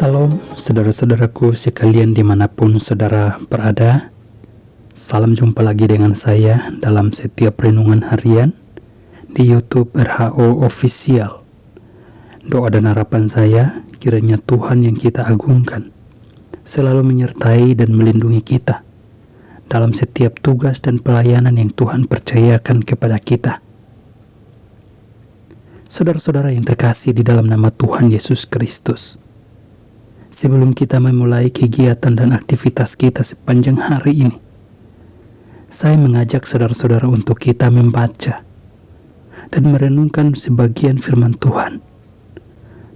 Salam saudara-saudaraku sekalian dimanapun saudara berada. Salam jumpa lagi dengan saya dalam setiap renungan harian di YouTube RHO Official. Doa dan harapan saya kiranya Tuhan yang kita agungkan selalu menyertai dan melindungi kita dalam setiap tugas dan pelayanan yang Tuhan percayakan kepada kita. Saudara-saudara yang terkasih di dalam nama Tuhan Yesus Kristus, sebelum kita memulai kegiatan dan aktivitas kita sepanjang hari ini, saya mengajak saudara-saudara untuk kita membaca dan merenungkan sebagian firman Tuhan.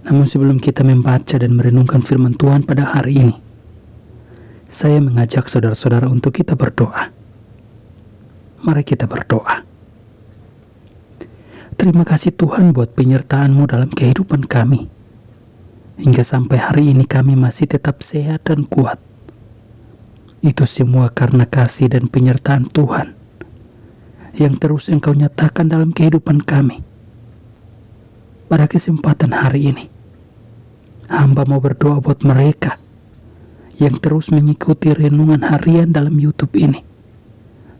Namun sebelum kita membaca dan merenungkan firman Tuhan pada hari ini, saya mengajak saudara-saudara untuk kita berdoa. Mari kita berdoa. Terima kasih Tuhan buat penyertaan-Mu dalam kehidupan kami. Hingga sampai hari ini kami masih tetap sehat dan kuat. Itu semua karena kasih dan penyertaan Tuhan yang terus Engkau nyatakan dalam kehidupan kami. Pada kesempatan hari ini, hamba mau berdoa buat mereka yang terus mengikuti renungan harian dalam YouTube ini.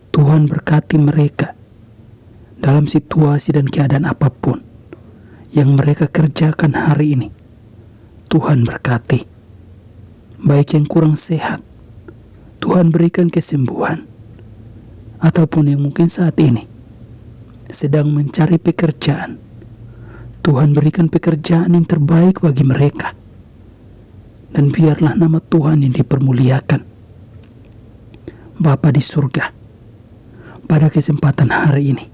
Tuhan berkati mereka dalam situasi dan keadaan apapun yang mereka kerjakan hari ini. Tuhan berkati. Baik yang kurang sehat, Tuhan berikan kesembuhan. Ataupun yang mungkin saat ini sedang mencari pekerjaan, Tuhan berikan pekerjaan yang terbaik bagi mereka. Dan biarlah nama Tuhan yang dipermuliakan. Bapa di surga, pada kesempatan hari ini,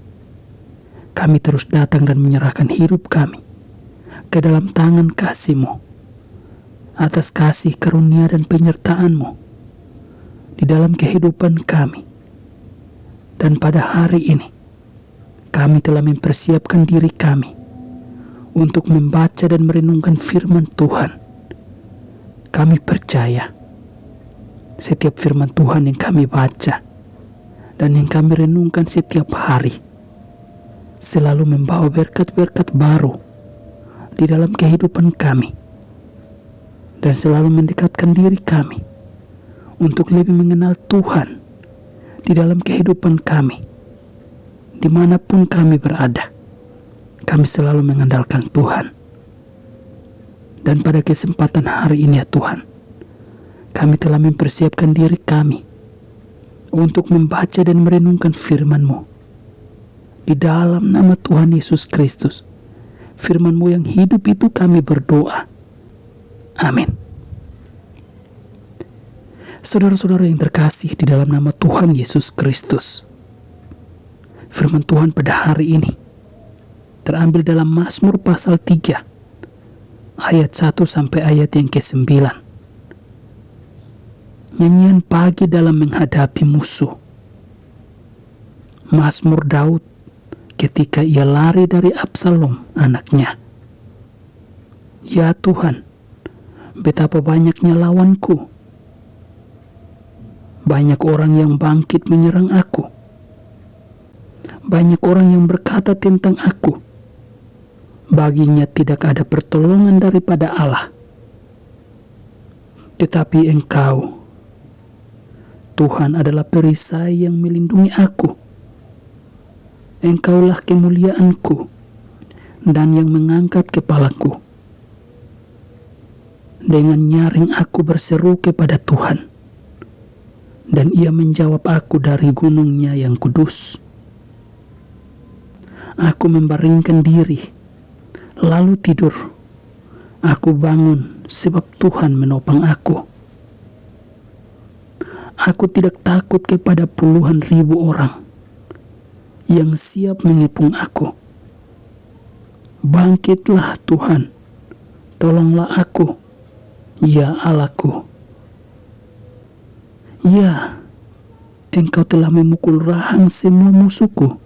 kami terus datang dan menyerahkan hidup kami ke dalam tangan kasih-Mu, atas kasih karunia dan penyertaan-Mu di dalam kehidupan kami. Dan pada hari ini, kami telah mempersiapkan diri kami untuk membaca dan merenungkan firman Tuhan. Kami percaya setiap firman Tuhan yang kami baca dan yang kami renungkan setiap hari selalu membawa berkat-berkat baru di dalam kehidupan kami dan selalu mendekatkan diri kami untuk lebih mengenal Tuhan di dalam kehidupan kami. Dimanapun kami berada, kami selalu mengandalkan Tuhan. Dan pada kesempatan hari ini ya Tuhan, kami telah mempersiapkan diri kami untuk membaca dan merenungkan firman-Mu. Di dalam nama Tuhan Yesus Kristus, firman-Mu yang hidup itu kami berdoa. Amin. Saudara-saudara yang terkasih di dalam nama Tuhan Yesus Kristus, firman Tuhan pada hari ini terambil dalam Mazmur pasal 3 ayat 1 sampai ayat yang ke-9. Nyanyian pagi dalam menghadapi musuh. Mazmur Daud ketika ia lari dari Absalom anaknya. Ya Tuhan, betapa banyaknya lawanku. Banyak orang yang bangkit menyerang aku. Banyak orang yang berkata tentang aku, baginya tidak ada pertolongan daripada Allah. Tetapi Engkau, Tuhan, adalah perisai yang melindungi aku. Engkaulah kemuliaanku dan yang mengangkat kepalaku. Dengan nyaring aku berseru kepada Tuhan, dan Ia menjawab aku dari gunungnya yang kudus. Aku membaringkan diri, lalu tidur. Aku bangun sebab Tuhan menopang aku. Aku tidak takut kepada puluhan ribu orang yang siap mengepung aku. Bangkitlah Tuhan, tolonglah aku, ya Allahku. Ya, Engkau telah memukul rahang semua musuhku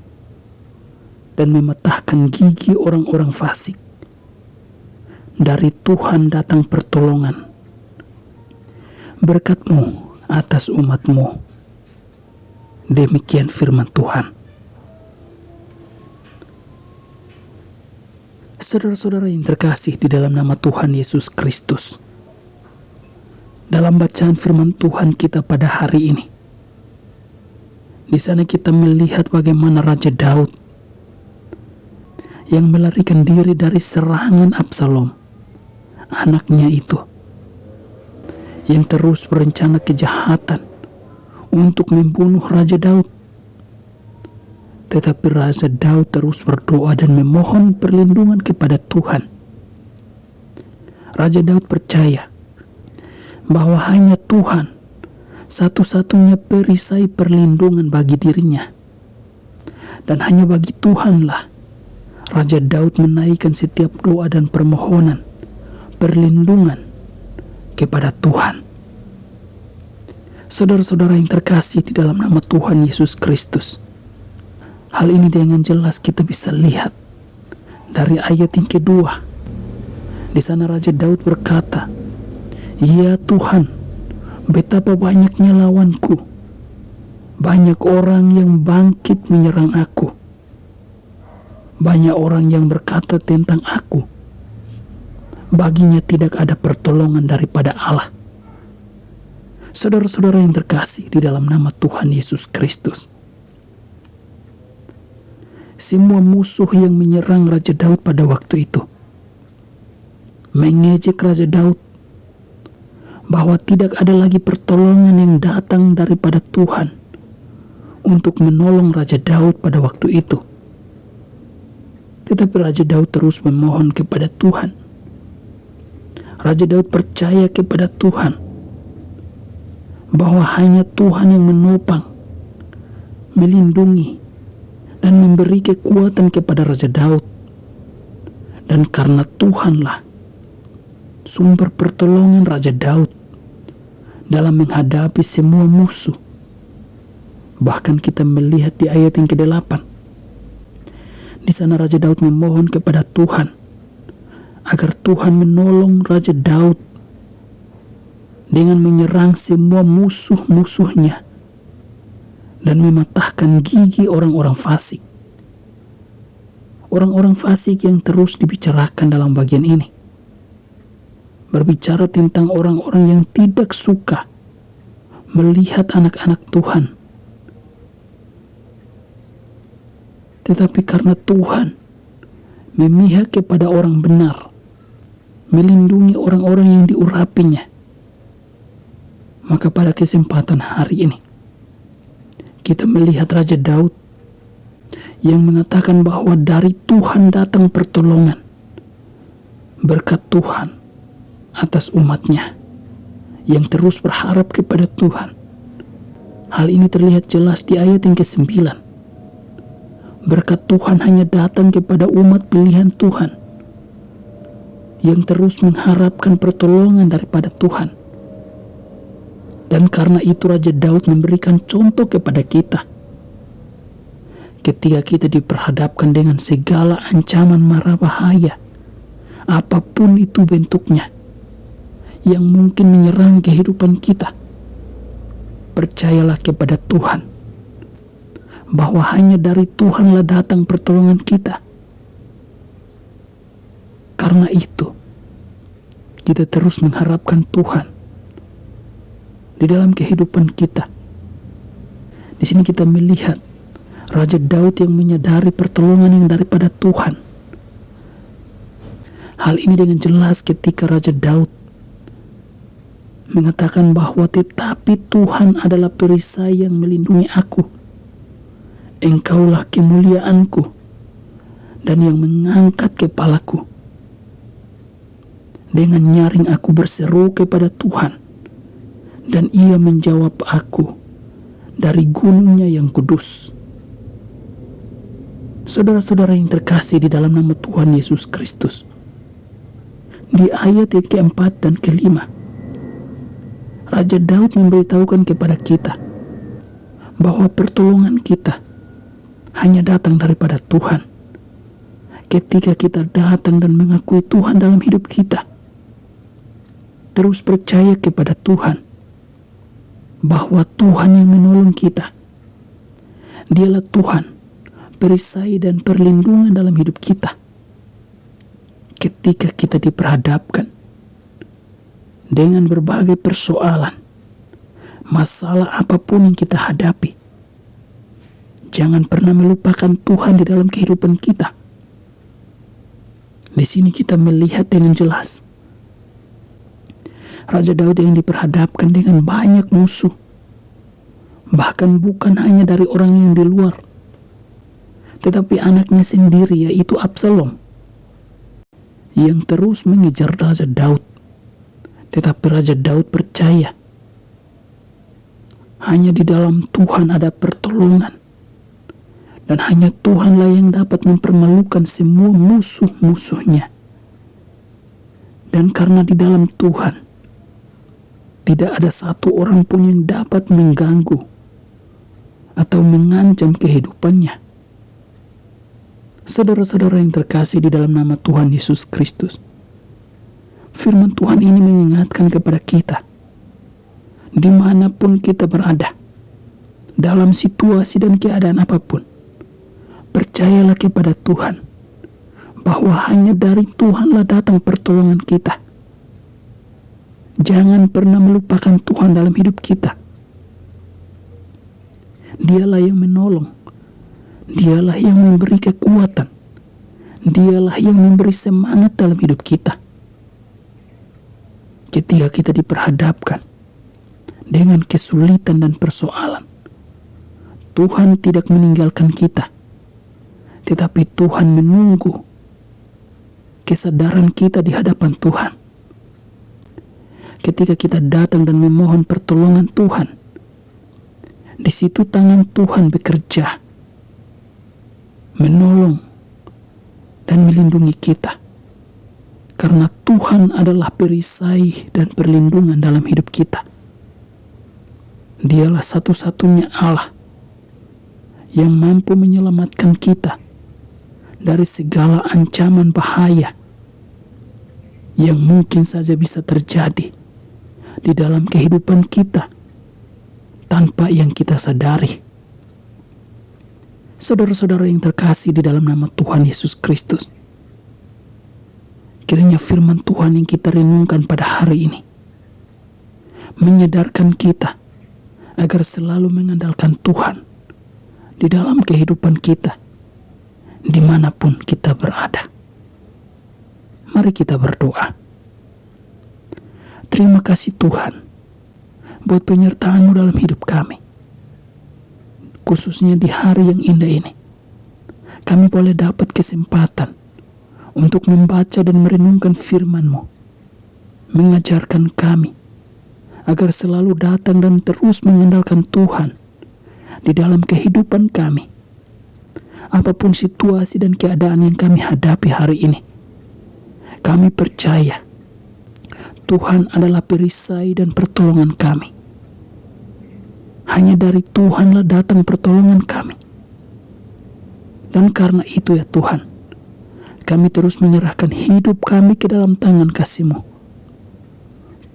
dan mematahkan gigi orang-orang fasik. Dari Tuhan datang pertolongan, berkat-Mu atas umat-Mu. Demikian firman Tuhan. Saudara-saudara yang terkasih di dalam nama Tuhan Yesus Kristus, Dalam bacaan firman Tuhan kita pada hari ini, di sana kita melihat bagaimana Raja Daud yang melarikan diri dari serangan Absalom, anaknya itu, yang terus berencana kejahatan untuk membunuh Raja Daud. Tetapi Raja Daud terus berdoa dan memohon perlindungan kepada Tuhan. Raja Daud percaya bahwa hanya Tuhan satu-satunya perisai perlindungan bagi dirinya. Dan hanya bagi Tuhanlah Raja Daud menaikkan setiap doa dan permohonan perlindungan kepada Tuhan. Saudara-saudara yang terkasih di dalam nama Tuhan Yesus Kristus, hal ini dengan jelas kita bisa lihat dari ayat yang kedua. Di sana Raja Daud berkata, "Ya Tuhan, betapa banyaknya lawanku. Banyak orang yang bangkit menyerang aku. Banyak orang yang berkata tentang aku, baginya tidak ada pertolongan daripada Allah." Saudara-saudara yang terkasih di dalam nama Tuhan Yesus Kristus, semua musuh yang menyerang Raja Daud pada waktu itu mengejek Raja Daud bahwa tidak ada lagi pertolongan yang datang daripada Tuhan untuk menolong Raja Daud pada waktu itu. Tetapi Raja Daud terus memohon kepada Tuhan. Raja Daud percaya kepada Tuhan bahwa hanya Tuhan yang menopang, melindungi, dan memberi kekuatan kepada Raja Daud. Dan karena Tuhanlah sumber pertolongan Raja Daud dalam menghadapi semua musuh. Bahkan kita melihat di ayat yang ke-8. Di sana Raja Daud memohon kepada Tuhan agar Tuhan menolong Raja Daud dengan menyerang semua musuh-musuhnya dan mematahkan gigi orang-orang fasik. Orang-orang fasik yang terus dibicarakan dalam bagian ini berbicara tentang orang-orang yang tidak suka melihat anak-anak Tuhan. Tetapi karena Tuhan memihak kepada orang benar, melindungi orang-orang yang diurapinya, maka pada kesempatan hari ini kita melihat Raja Daud yang mengatakan bahwa dari Tuhan datang pertolongan, berkat Tuhan atas umatnya yang terus berharap kepada Tuhan. Hal ini terlihat jelas di ayat yang ke-9. Berkat Tuhan hanya datang kepada umat pilihan Tuhan yang terus mengharapkan pertolongan daripada Tuhan. Dan karena itu Raja Daud memberikan contoh kepada kita. Ketika kita diperhadapkan dengan segala ancaman mara bahaya, apapun itu bentuknya, yang mungkin menyerang kehidupan kita, percayalah kepada Tuhan bahwa hanya dari Tuhanlah datang pertolongan kita. Karena itu kita terus mengharapkan Tuhan di dalam kehidupan kita. Di sini kita melihat Raja Daud yang menyadari pertolongan yang daripada Tuhan. Hal ini dengan jelas ketika Raja Daud mengatakan bahwa tetapi Tuhan adalah perisai yang melindungi aku. Engkaulah kemuliaanku dan yang mengangkat kepalaku. Dengan nyaring aku berseru kepada Tuhan, dan Ia menjawab aku dari gunungnya yang kudus. Saudara-saudara yang terkasih di dalam nama Tuhan Yesus Kristus, di ayat yang ke-4 dan ke-5, Raja Daud memberitahukan kepada kita bahwa pertolongan kita hanya datang daripada Tuhan. Ketika kita datang dan mengakui Tuhan dalam hidup kita, terus percaya kepada Tuhan bahwa Tuhan yang menolong kita. Dialah Tuhan, perisai dan perlindungan dalam hidup kita. Ketika kita diperhadapkan dengan berbagai persoalan, masalah apapun yang kita hadapi. Jangan pernah melupakan Tuhan di dalam kehidupan kita. Di sini kita melihat dengan jelas Raja Daud yang diperhadapkan dengan banyak musuh, bahkan bukan hanya dari orang yang di luar, tetapi anaknya sendiri, yaitu Absalom, yang terus mengejar Raja Daud. Tetapi Raja Daud percaya hanya di dalam Tuhan ada pertolongan, dan hanya Tuhanlah yang dapat mempermalukan semua musuh-musuhnya. Dan karena di dalam Tuhan tidak ada satu orang pun yang dapat mengganggu atau mengancam kehidupannya. Saudara-saudara yang terkasih di dalam nama Tuhan Yesus Kristus, firman Tuhan ini mengingatkan kepada kita, dimanapun kita berada, dalam situasi dan keadaan apapun, percayalah kepada Tuhan, bahwa hanya dari Tuhanlah datang pertolongan kita. Jangan pernah melupakan Tuhan dalam hidup kita. Dialah yang menolong, Dialah yang memberi kekuatan, Dialah yang memberi semangat dalam hidup kita. Ketika kita diperhadapkan dengan kesulitan dan persoalan, Tuhan tidak meninggalkan kita, tetapi Tuhan menunggu kesadaran kita di hadapan Tuhan. Ketika kita datang dan memohon pertolongan Tuhan, di situ tangan Tuhan bekerja, menolong dan melindungi kita. Karena Tuhan adalah perisai dan perlindungan dalam hidup kita. Dialah satu-satunya Allah yang mampu menyelamatkan kita dari segala ancaman bahaya yang mungkin saja bisa terjadi di dalam kehidupan kita tanpa yang kita sadari. Saudara-saudara yang terkasih di dalam nama Tuhan Yesus Kristus, kiranya firman Tuhan yang kita renungkan pada hari ini menyadarkan kita agar selalu mengandalkan Tuhan di dalam kehidupan kita dimanapun kita berada. Mari kita berdoa. Terima kasih Tuhan buat penyertaan-Mu dalam hidup kami, khususnya di hari yang indah ini. Kami boleh dapat kesempatan untuk membaca dan merenungkan firman-Mu, mengajarkan kami agar selalu datang dan terus mengandalkan Tuhan di dalam kehidupan kami. Apapun situasi dan keadaan yang kami hadapi hari ini, kami percaya Tuhan adalah perisai dan pertolongan kami. Hanya dari Tuhanlah datang pertolongan kami. Dan karena itu ya Tuhan, kami terus menyerahkan hidup kami ke dalam tangan kasih-Mu.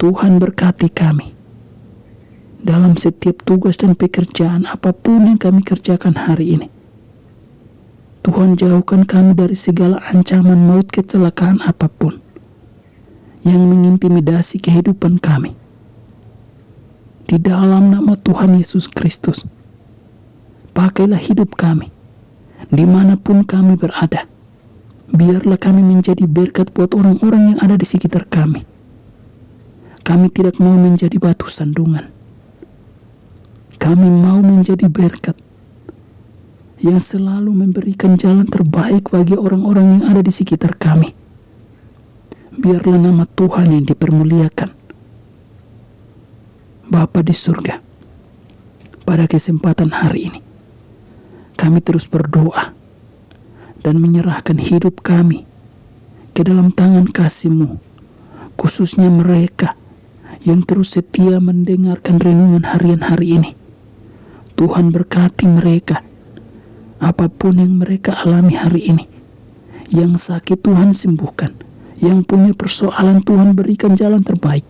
Tuhan berkati kami dalam setiap tugas dan pekerjaan apapun yang kami kerjakan hari ini. Tuhan jauhkan kami dari segala ancaman maut, kecelakaan apapun yang mengintimidasi kehidupan kami. Di dalam nama Tuhan Yesus Kristus, pakailah hidup kami dimanapun kami berada. Biarlah kami menjadi berkat buat orang-orang yang ada di sekitar kami. Kami tidak mau menjadi batu sandungan. Kami mau menjadi berkat yang selalu memberikan jalan terbaik bagi orang-orang yang ada di sekitar kami. Biarlah nama Tuhan yang dipermuliakan. Bapa di surga, pada kesempatan hari ini, kami terus berdoa dan menyerahkan hidup kami ke dalam tangan kasih-Mu, khususnya mereka yang terus setia mendengarkan renungan harian hari ini. Tuhan berkati mereka, apapun yang mereka alami hari ini. Yang sakit Tuhan sembuhkan, yang punya persoalan Tuhan berikan jalan terbaik,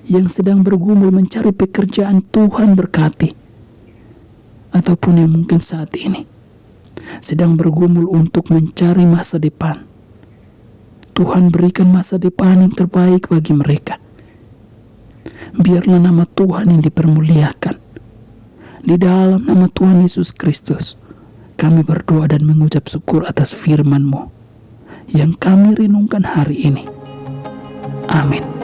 yang sedang bergumul mencari pekerjaan Tuhan berkati, ataupun yang mungkin saat ini sedang bergumul untuk mencari masa depan, Tuhan berikan masa depan yang terbaik bagi mereka. Biarlah nama Tuhan yang dipermuliakan. Di dalam nama Tuhan Yesus Kristus, kami berdoa dan mengucap syukur atas firman-Mu yang kami renungkan hari ini. Amin.